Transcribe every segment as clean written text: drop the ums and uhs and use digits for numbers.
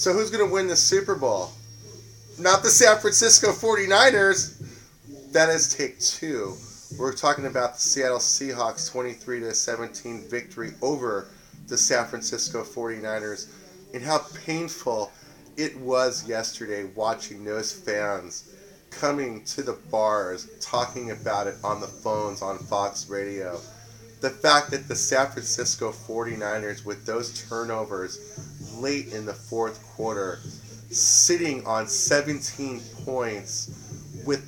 So who's going to win the Super Bowl? Not the San Francisco 49ers. That is take two. We're talking about the Seattle Seahawks 23-17 victory over the San Francisco 49ers and how painful it was yesterday watching those fans coming to the bars talking about it on the phones on Fox Radio. The fact that the San Francisco 49ers, with those turnovers late in the fourth quarter, sitting on 17 points with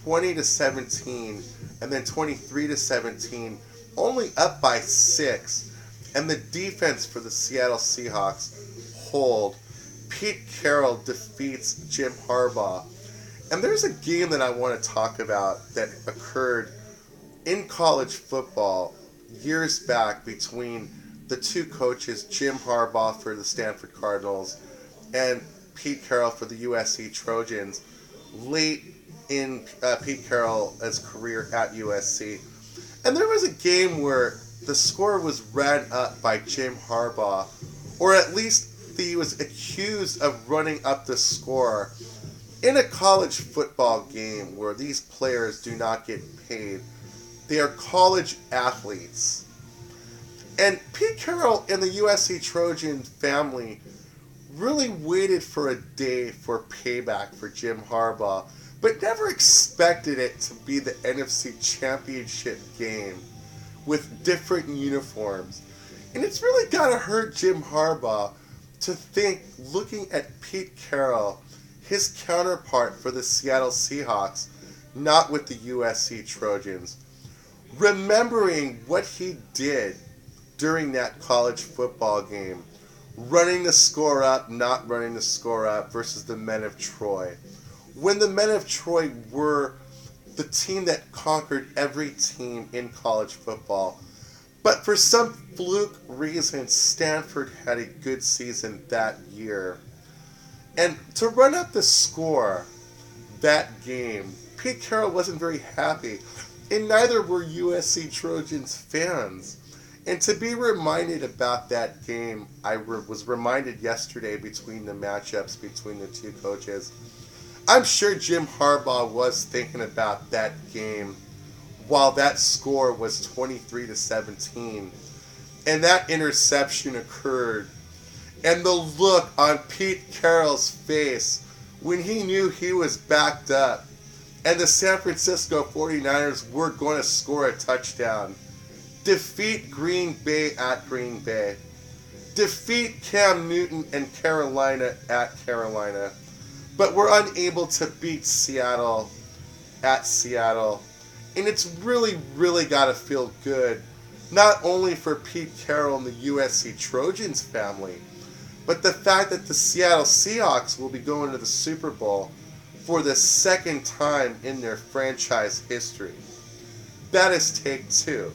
20-17 and then 23-17, only up by 6, and the defense for the Seattle Seahawks hold. Pete Carroll defeats Jim Harbaugh. And there's a game that I want to talk about that occurred in college football years back between the two coaches, Jim Harbaugh for the Stanford Cardinals and Pete Carroll for the USC Trojans, late in Pete Carroll's career at USC. And there was a game where the score was ran up by Jim Harbaugh, or at least he was accused of running up the score in a college football game where these players do not get paid. They are college athletes. And Pete Carroll and the USC Trojan family really waited for a day for payback for Jim Harbaugh, but never expected it to be the NFC Championship game with different uniforms. And it's really got to hurt Jim Harbaugh to think, looking at Pete Carroll, his counterpart for the Seattle Seahawks, not with the USC Trojans, remembering what he did during that college football game, running the score up, not running the score up, versus the Men of Troy. When the Men of Troy were the team that conquered every team in college football. But for some fluke reason, Stanford had a good season that year. And to run up the score that game, Pete Carroll wasn't very happy, and neither were USC Trojans fans. And to be reminded about that game, I was reminded yesterday between the matchups between the two coaches. I'm sure Jim Harbaugh was thinking about that game while that score was 23-17, and that interception occurred. And the look on Pete Carroll's face when he knew he was backed up and the San Francisco 49ers were going to score a touchdown. Defeat Green Bay at Green Bay. Defeat Cam Newton and Carolina at Carolina. But we're unable to beat Seattle at Seattle. And it's really, really got to feel good, not only for Pete Carroll and the USC Trojans family, but the fact that the Seattle Seahawks will be going to the Super Bowl for the second time in their franchise history. That is take two.